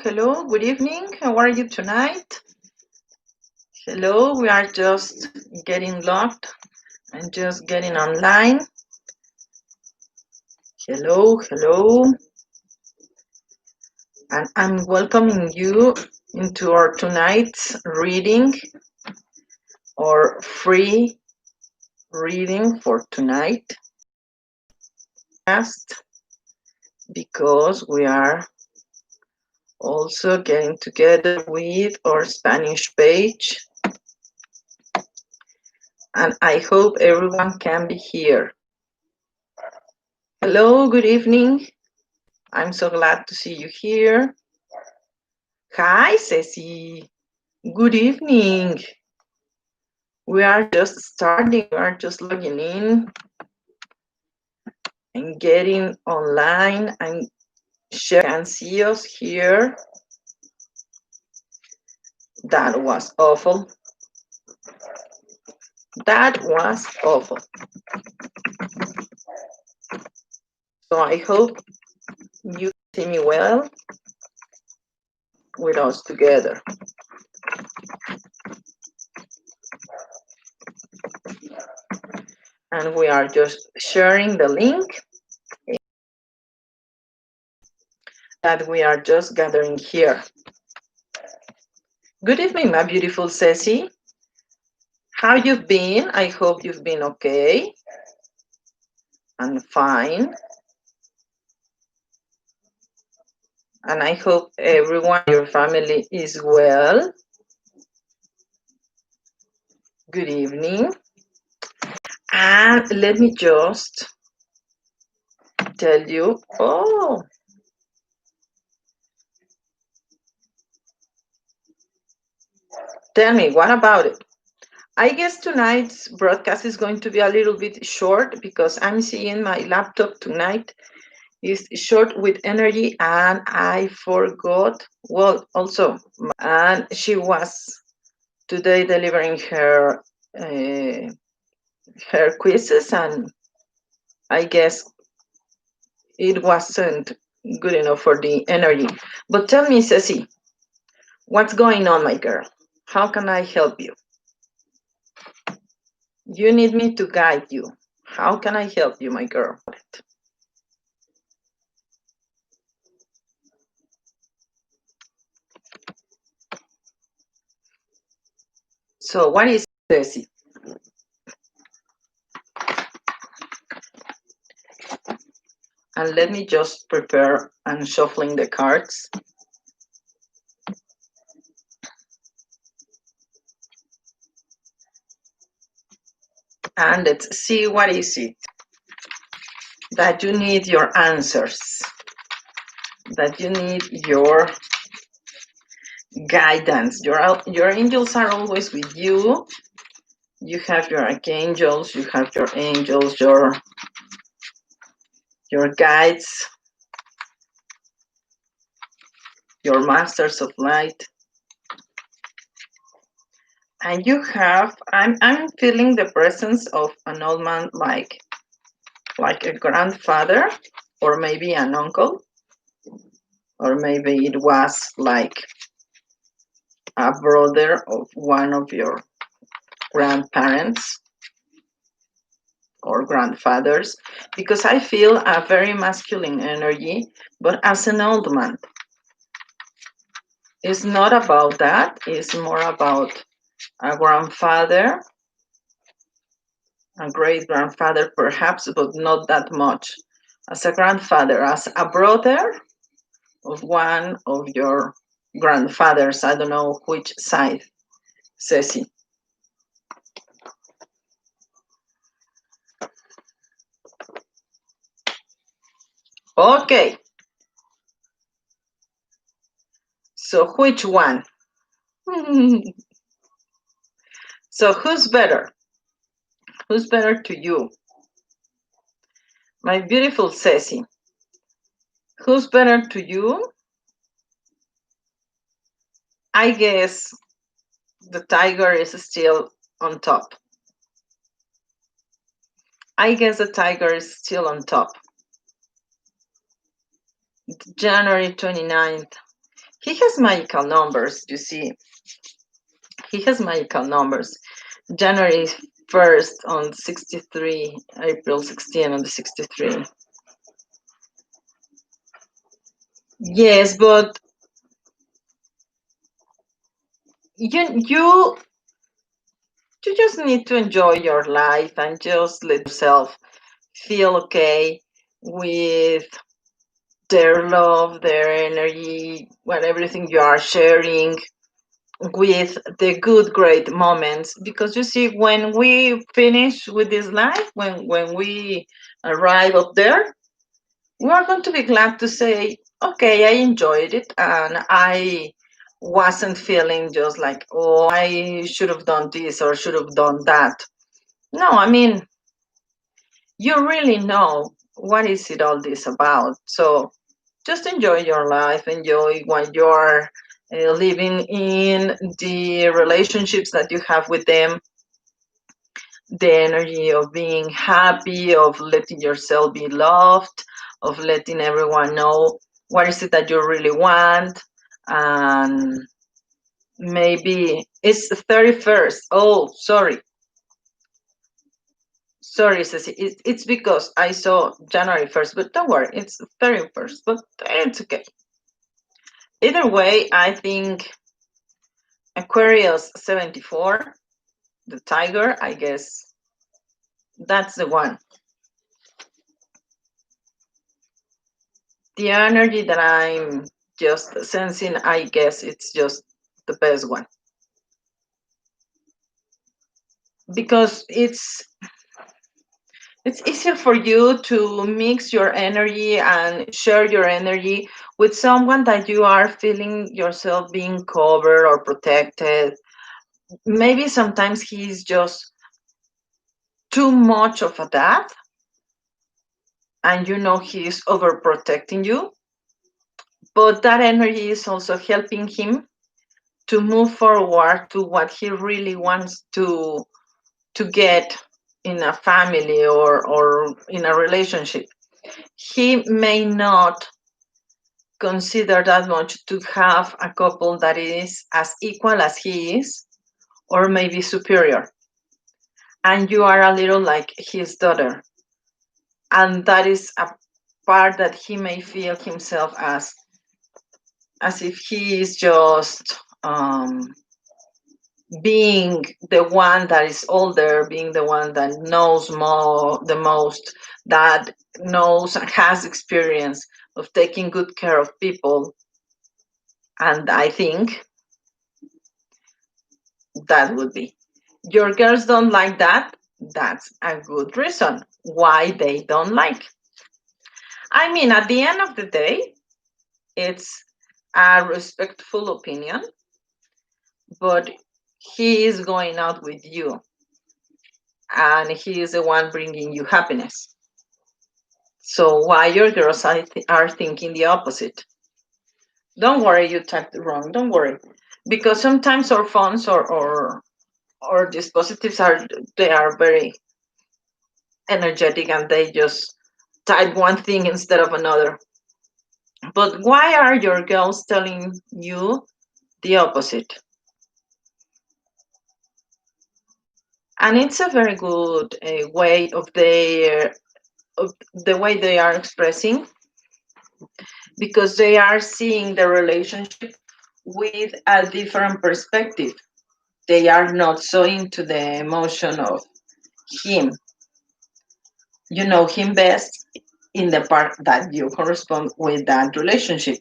hello, good evening. How are you tonight? Hello, we are just getting logged and just getting online. Hello, and I'm welcoming you into our tonight's reading or free reading for tonight. Because we are also getting together with our Spanish page, and I hope everyone can be here. Hello, good evening. I'm so glad to see you here. Hi, Ceci. Good evening. We are just starting, we are just logging in and getting online and share and see us here. That was awful. That was awful. So I hope you see me well with us together. And we are just sharing the link that we are just gathering here. Good evening, my beautiful Ceci. How you've been? I hope you've been okay and fine. And I hope everyone in your family is well. Good evening. And let me just tell you, tell me, what about it? I guess tonight's broadcast is going to be a little bit short because I'm seeing my laptop tonight is short with energy and I forgot, well, also, and she was today delivering her quizzes, and I guess it wasn't good enough for the energy. But tell me, Ceci, what's going on, my girl? How can I help you? You need me to guide you. How can I help you, my girl? So what is Ceci? And let me just prepare and shuffling the cards. And let's see, what is it that you need your answers, that you need your guidance. Your angels are always with you. You have your archangels, you have your angels, your guides, your masters of light. And you have, I'm feeling the presence of an old man, like a grandfather, or maybe an uncle, or maybe it was like a brother of one of your grandparents or grandfathers, because I feel a very masculine energy, but as an old man. It's not about that, it's more about a grandfather, a great grandfather perhaps, but not that much. As a grandfather, as a brother of one of your grandfathers, I don't know which side, Ceci. Okay. So which one? So who's better? Who's better to you? My beautiful Ceci. Who's better to you? I guess the tiger is still on top. I guess the tiger is still on top. January 29th. He has magical numbers, you see. He has magical numbers. January 1st on 63, April 16 on the 63. Yes, but you you just need to enjoy your life and just let yourself feel okay with their love, their energy, what everything you are sharing, with the good great moments. Because you see, when we finish with this life, when we arrive up there, we are going to be glad to say, okay, I enjoyed it and I wasn't feeling just like, oh, I should have done this or should have done that. No, I mean, you really know what is it all this about. So just enjoy your life, enjoy what you're living in, the relationships that you have with them, the energy of being happy, of letting yourself be loved, of letting everyone know what is it that you really want. And maybe it's the 31st. Oh, sorry. Sorry, Ceci. It's because I saw January 1st, but don't worry, it's the 31st, but it's okay. Either way, I think Aquarius 74, the tiger, I guess that's the one. The energy that I'm just sensing, I guess it's just the best one. Because it's easier for you to mix your energy and share your energy with someone that you are feeling yourself being covered or protected. Maybe sometimes he's just too much of a dad, and you know he's overprotecting you, but that energy is also helping him to move forward to what he really wants to get in a family or in a relationship. He may not consider that much to have a couple that is as equal as he is, or maybe superior, and you are a little like his daughter, and that is a part that he may feel himself as if he is just being the one that is older, being the one that knows more, the most, that knows and has experience of taking good care of people. And I think that would be. Your girls don't like that. That's a good reason why they don't like. I mean, at the end of the day, it's a respectful opinion, but he is going out with you and he is the one bringing you happiness. So why your girls are thinking the opposite? Don't worry, you typed it wrong. Don't worry, because sometimes our phones or dispositives are very energetic and they just type one thing instead of another. But why are your girls telling you the opposite? And it's a very good way of the way they are expressing, because they are seeing the relationship with a different perspective. They are not so into the emotion of him. You know him best in the part that you correspond with that relationship.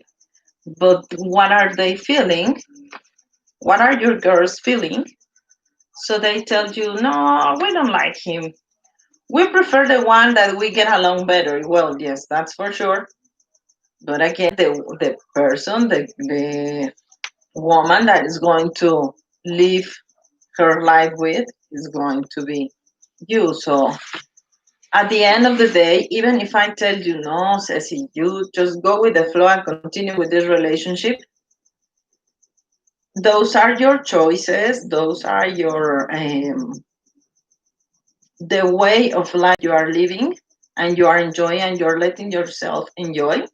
But what are they feeling? What are your girls feeling? So they tell you, no, we don't like him. We prefer the one that we get along better. Well, yes, that's for sure. But again, the person, the woman that is going to live her life with is going to be you. So at the end of the day, even if I tell you no, Ceci, you just go with the flow and continue with this relationship, those are your choices. Those are your the way of life you are living and you are enjoying and you're letting yourself enjoy.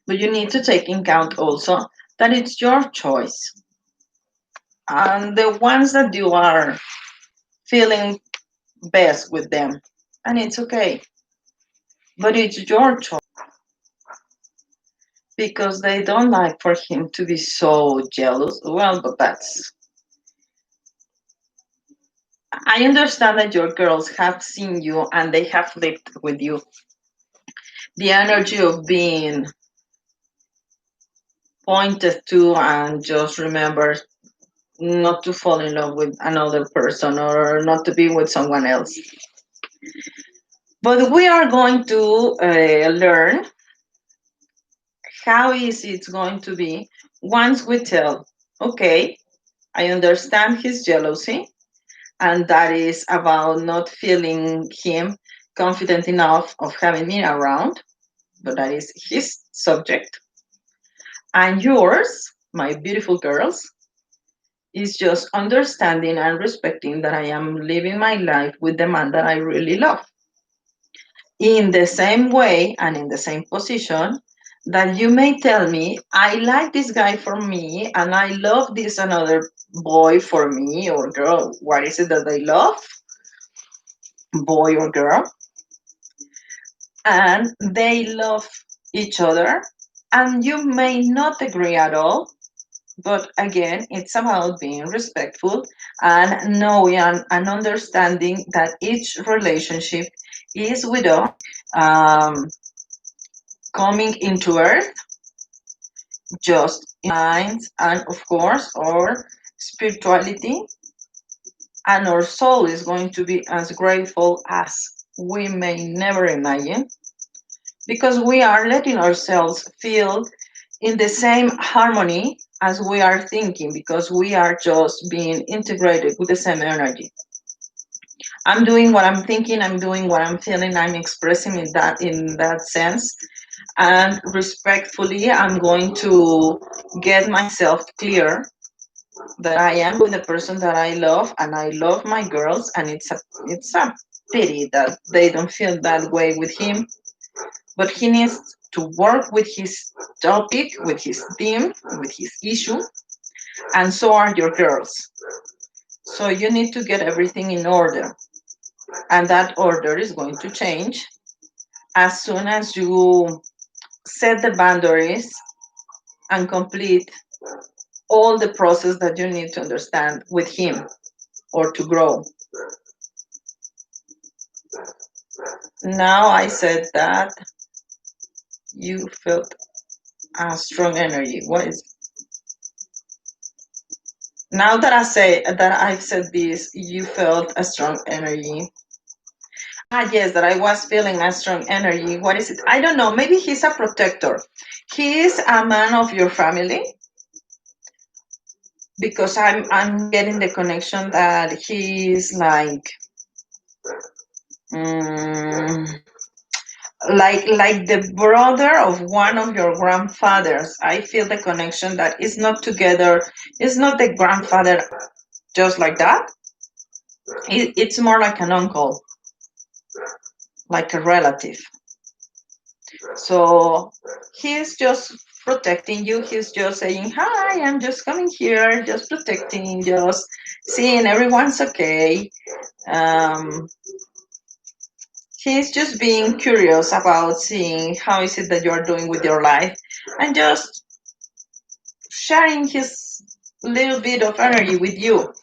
But you need to take in account also that it's your choice. And the ones that you are feeling best with them, and it's okay. But it's your choice because they don't like for him to be so jealous. Well, but I understand that your girls have seen you and they have lived with you. The energy of being pointed to and just remember not to fall in love with another person or not to be with someone else. But we are going to learn how easy it's going to be once we tell, okay, I understand his jealousy, and that is about not feeling him confident enough of having me around, but that is his subject. And yours, my beautiful girls, is just understanding and respecting that I am living my life with the man that I really love. In the same way and in the same position that you may tell me, I like this guy for me and I love this another boy for me or girl. What is it that they love? Boy or girl. And they love each other. And you may not agree at all, but again, it's about being respectful and knowing and understanding that each relationship is with us um, coming into earth, just minds, and of course, our spirituality and our soul is going to be as grateful as we may never imagine because we are letting ourselves feel in the same harmony as we are thinking because we are just being integrated with the same energy. I'm doing what I'm thinking, I'm doing what I'm feeling, I'm expressing in that sense. And respectfully, I'm going to get myself clear that I am with the person that I love and I love my girls and it's a pity that they don't feel that way with him. But he needs to work with his topic, with his theme, with his issue, and so are your girls. So you need to get everything in order. And that order is going to change as soon as you set the boundaries and complete all the process that you need to understand with him or to grow. Now I said that you felt a strong energy. What is now that I say that I've said this, you felt a strong energy. Ah, yes, that I was feeling a strong energy. What is it? I don't know. Maybe he's a protector. He is a man of your family because I'm getting the connection that he's um, like the brother of one of your grandfathers. I feel the connection that is not together. It's not the grandfather just like that. It's more like an uncle, like a relative. So he's just protecting you. He's just saying, "Hi, I'm just coming here, just protecting, just seeing everyone's okay." Um, he's just being curious about seeing how is it that you're doing with your life, and just sharing his little bit of energy with you.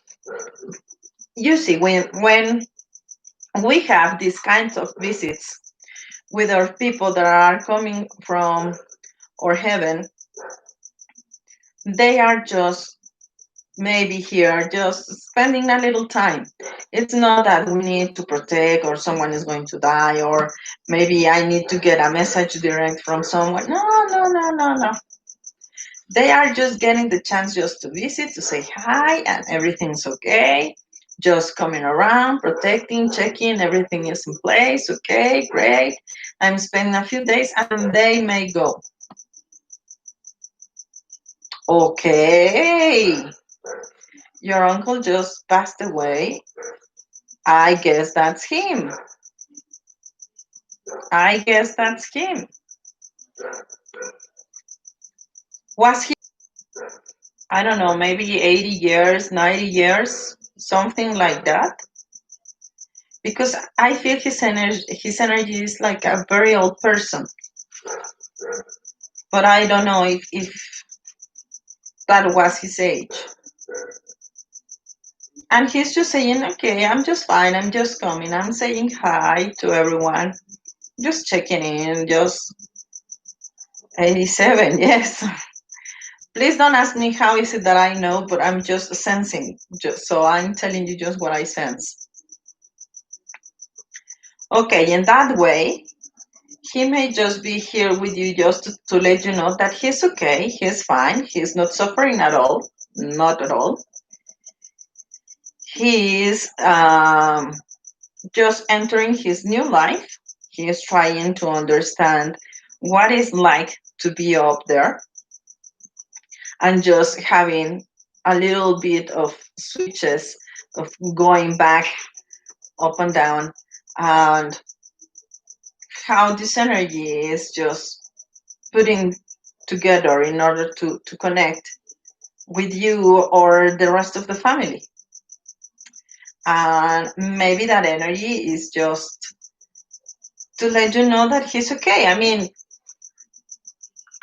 You see, when we have these kinds of visits with our people that are coming from our heaven, they are just maybe here just spending a little time. It's not that we need to protect or someone is going to die or maybe I need to get a message direct from someone. No, no, no, no, no. They are just getting the chance just to visit, to say hi, and everything's okay. Just coming around, protecting, checking, everything is in place. Okay, great. I'm spending a few days and they may go. Okay, your uncle just passed away. I guess that's him. I guess that's him. Was he, I don't know, maybe 80 years, 90 years, something like that? Because I feel his energy is like a very old person. But I don't know if that was his age. And he's just saying, okay, I'm just fine, I'm just coming, I'm saying hi to everyone, just checking in, just 87, yes. Please don't ask me how is it that I know, but I'm just sensing, so I'm telling you just what I sense. Okay, in that way, he may just be here with you just to let you know that he's okay, he's fine, he's not suffering at all, not at all. He is just entering his new life. He is trying to understand what it's like to be up there and just having a little bit of switches of going back up and down, and how this energy is just putting together in order to connect with you or the rest of the family. And maybe that energy is just to let you know that he's okay. I mean,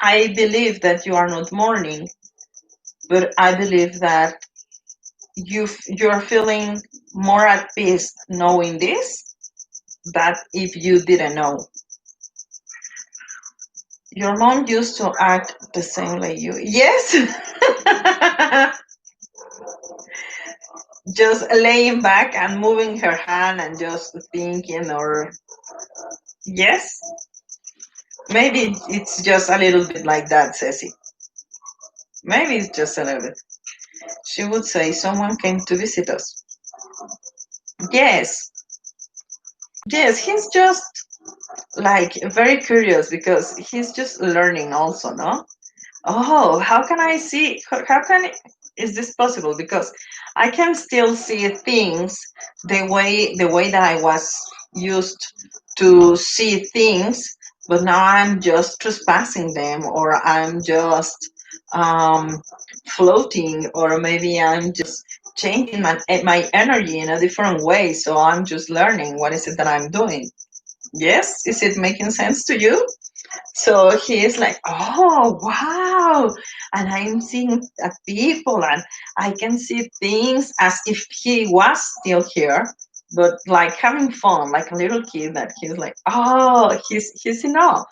I believe that you are not mourning, but I believe that you're feeling more at peace knowing this that if you didn't know. Your mom used to act the same like you. Yes. Just laying back and moving her hand and just thinking, or yes, maybe it's just a little bit like that, Ceci. Maybe it's just a little bit. She would say someone came to visit us. Yes. Yes, he's just like very curious because he's just learning also, no? Oh, how can I see? How can is this possible? Because I can still see things the way that I was used to see things, but now I'm just trespassing them, or I'm just floating, or maybe I'm just changing my energy in a different way. So I'm just learning what is it that I'm doing. Yes, is it making sense to you? So he is like, oh, wow. And I'm seeing people, and I can see things as if he was still here, but like having fun, like a little kid that he's like, oh, he's in awe.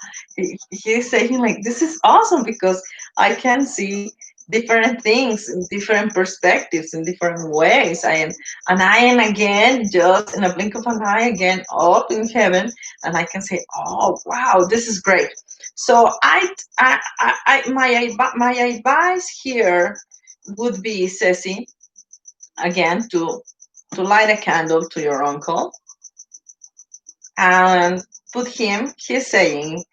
He's saying like, this is awesome because I can see different things in different perspectives in different ways. And I am again just in a blink of an eye again up in heaven, and I can say, oh, wow, this is great. So my advice here would be, Ceci, again, to light a candle to your uncle and put him. He's saying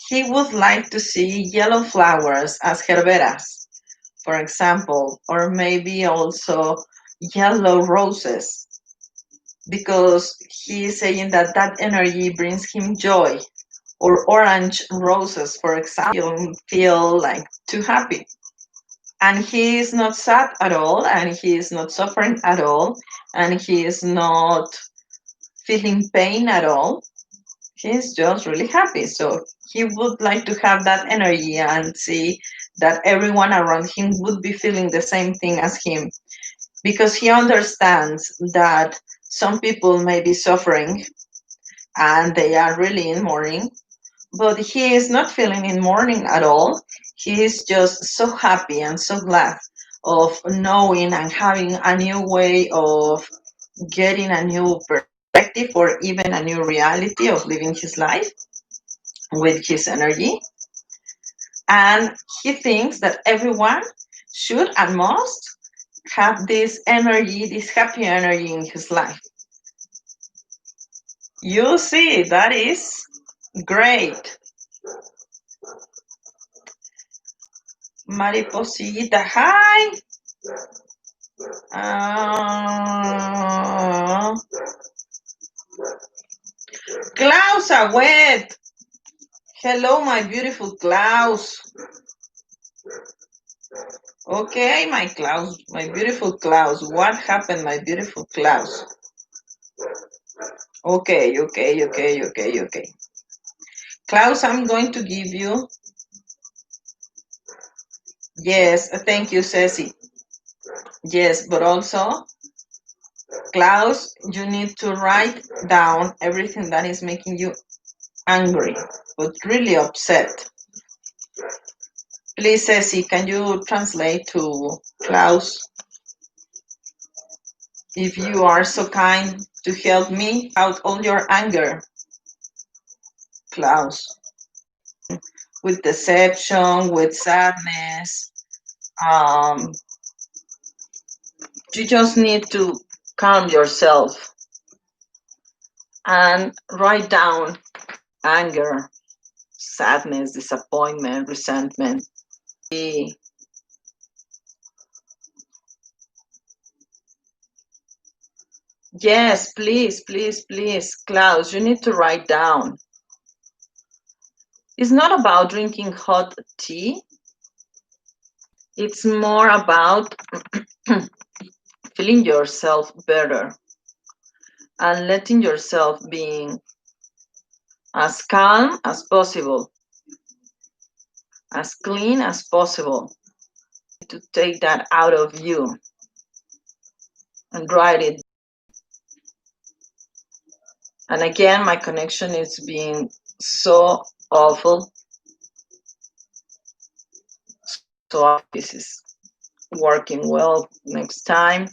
he would like to see yellow flowers as gerberas, for example, or maybe also yellow roses, because he's saying that that energy brings him joy, or orange roses, for example, feel like too happy. And he is not sad at all, and he is not suffering at all, and he is not feeling pain at all. He's just really happy. So he would like to have that energy and see that everyone around him would be feeling the same thing as him, because he understands that some people may be suffering and they are really in mourning, but he is not feeling in mourning at all. He is just so happy and so glad of knowing and having a new way of getting a new perspective, or even a new reality of living his life with his energy. And he thinks that everyone should and must have this energy, this happy energy in his life. You see, that is great. Mariposita, hi. Klaus Awet. Hello, my beautiful Klaus. Okay, my Klaus, my beautiful Klaus. What happened, my beautiful Klaus? Okay, okay, okay, okay, okay. Klaus, I'm going to give you. Yes, thank you, Ceci. Yes, but also, Klaus, you need to write down everything that is making you angry, but really upset. Please, Ceci, can you translate to Klaus? If you are so kind to help me out all your anger, Klaus. With deception, with sadness, um, you just need to calm yourself and write down anger, sadness, disappointment, resentment. Yes, please, please, please, Klaus, you need to write down. It's not about drinking hot tea. It's more about feeling yourself better and letting yourself being as calm as possible, as clean as possible, to take that out of you and write it. And again, my connection is being so awful. So this is working well next time.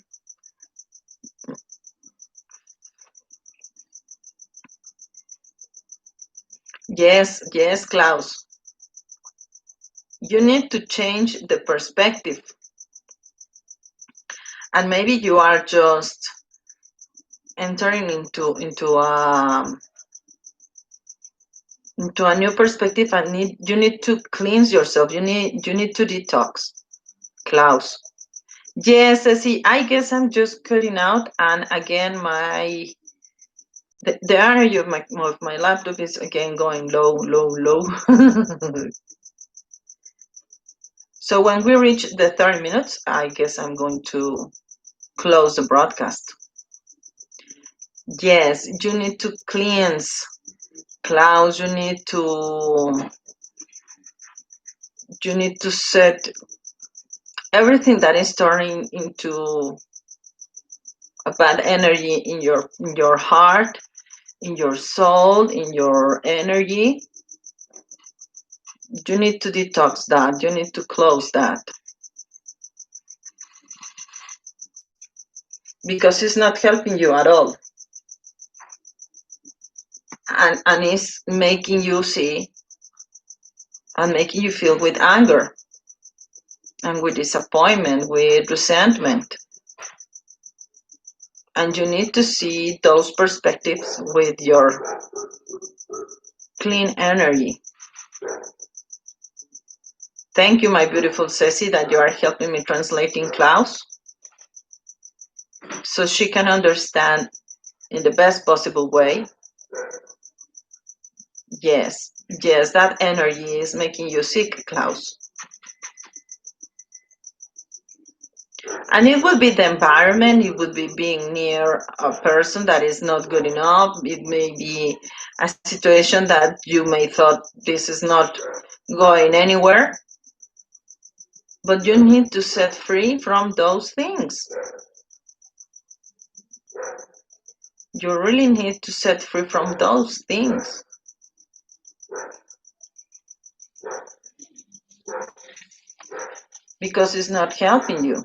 Yes, yes, Klaus. You need to change the perspective. And maybe you are just entering into a new perspective and you need to cleanse yourself. You need to detox, Klaus. Yes, see, I guess I'm just cutting out, and again, the energy of my laptop is again going low, low, low. So when we reach the 30 minutes, I guess I'm going to close the broadcast. Yes, you need to cleanse, Klaus. You need to set everything that is turning into a bad energy in your heart, in your soul, in your energy. You need to detox that. You need to close that. Because it's not helping you at all. And it's making you see and making you feel with anger and with disappointment, with resentment. And you need to see those perspectives with your clean energy. Thank you, my beautiful Ceci, that you are helping me translating Klaus so she can understand in the best possible way. Yes, yes, that energy is making you sick, Klaus. And it would be the environment, it would be being near a person that is not good enough. It may be a situation that you may thought this is not going anywhere. But you need to set free from those things. You really need to set free from those things. Because it's not helping you.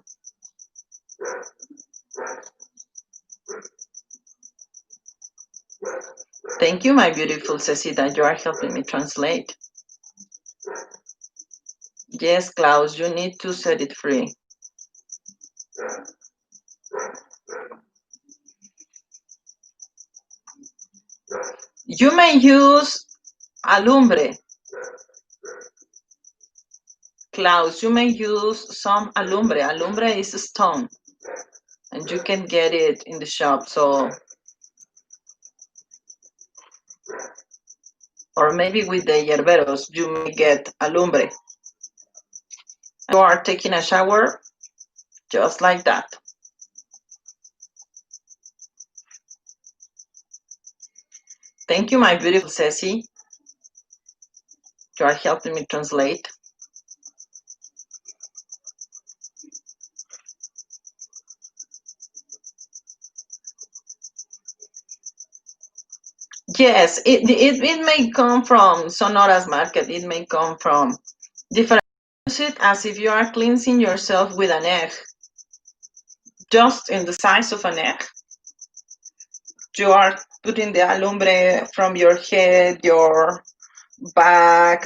Thank you, my beautiful Ceci, that you are helping me translate. Yes, Klaus, you need to set it free. You may use alumbre. Klaus, you may use some alumbre. Alumbre is a stone, and you can get it in the shop. So, or maybe with the yerberos, you may get alumbre. You are taking a shower just like that. Thank you, my beautiful Ceci. You are helping me translate. Yes, it may come from Sonora's market. It may come from different. Use it as if you are cleansing yourself with an egg, just in the size of an egg. You are putting the alumbre from your head, your back,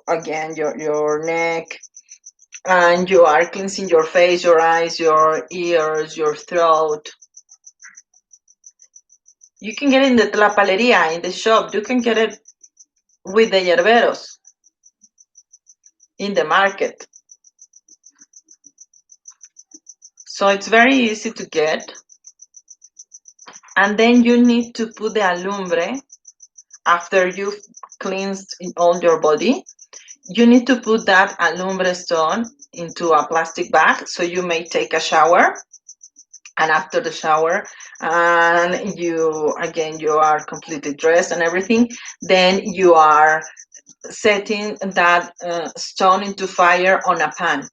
again, your neck, and you are cleansing your face, your eyes, your ears, your throat. You can get it in the tlapaleria, in the shop. You can get it with the yerberos in the market. So it's very easy to get. And then you need to put the alumbre after you've cleansed all your body. You need to put that alumbre stone into a plastic bag so you may take a shower. And after the shower, and you are completely dressed and everything, then you are setting that stone into fire on a pan,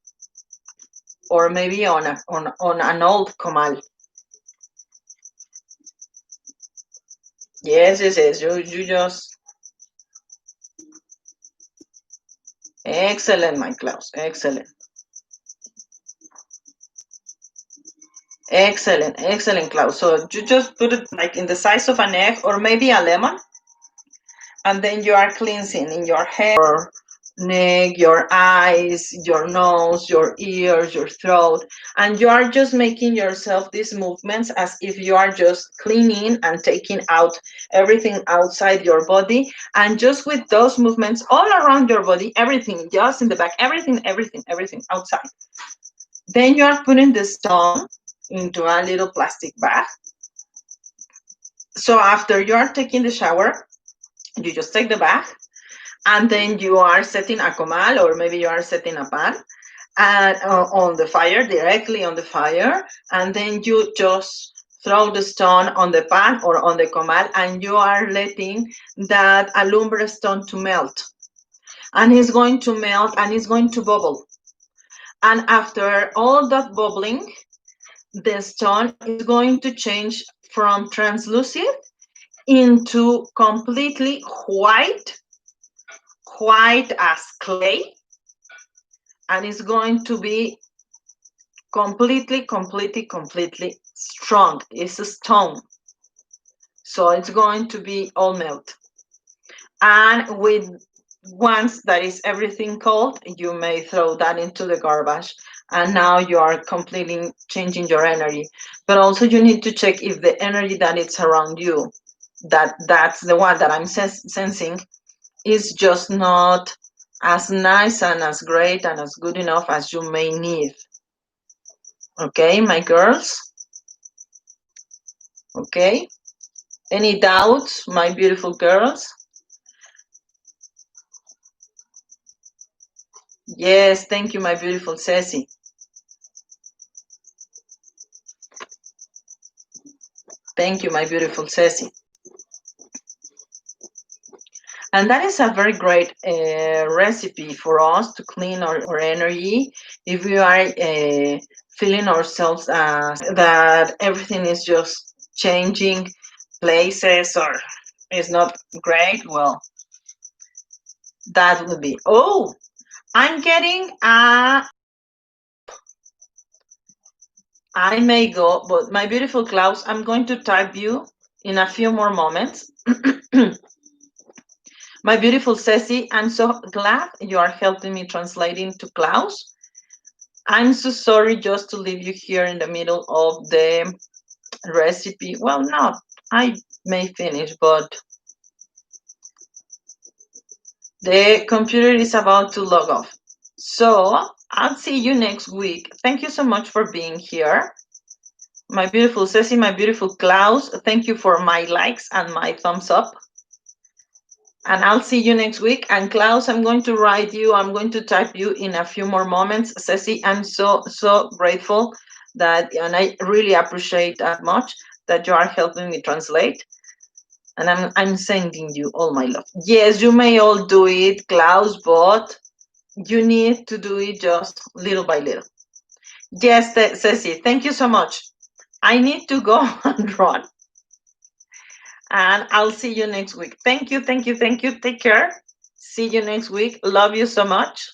or maybe on an old comal. Yes. You just excellent, my Klaus. Excellent. Excellent, Klaus. So you just put it like in the size of an egg or maybe a lemon, and then you are cleansing in your head, your neck, your eyes, your nose, your ears, your throat, and you are just making yourself these movements as if you are just cleaning and taking out everything outside your body, and just with those movements all around your body, everything, just in the back, everything outside. Then you are putting the stone into a little plastic bag. So after you are taking the shower, you just take the bag, and then you are setting a comal, or maybe you are setting a pan, and on the fire, directly on the fire, and then you just throw the stone on the pan or on the comal, and you are letting that alumbre stone to melt, and it's going to melt and it's going to bubble. And after all that bubbling, the stone is going to change from translucent into completely white as clay, and it's going to be completely strong. It's a stone, so it's going to be all melt. And once that is everything cold, you may throw that into the garbage, and now you are completely changing your energy. But also you need to check if the energy that is around you, that's the one that I'm sensing, is just not as nice and as great and as good enough as you may need. Okay, my girls? Okay? Any doubts, my beautiful girls? Yes, thank you, my beautiful Ceci. Thank you, my beautiful Ceci. And that is a very great recipe for us to clean our energy. If we are feeling ourselves that everything is just changing places or is not great, well, that would be. Oh, I'm getting a. I may go, but my beautiful Klaus, I'm going to type you in a few more moments. My beautiful Ceci, I'm so glad you are helping me translating to Klaus. I'm so sorry just to leave you here in the middle of the recipe. Well, not. I may finish, but the computer is about to log off. So I'll see you next week. Thank you so much for being here. My beautiful Ceci, my beautiful Klaus, thank you for my likes and my thumbs up. And I'll see you next week. And Klaus, I'm going to write you, I'm going to type you in a few more moments. Ceci, I'm so grateful that, and I really appreciate that much that you are helping me translate. And I'm sending you all my love. Yes, you may all do it, Klaus, but you need to do it just little by little. Yes, Ceci, thank you so much. I need to go and run. And I'll see you next week. Thank you, thank you, thank you. Take care. See you next week. Love you so much.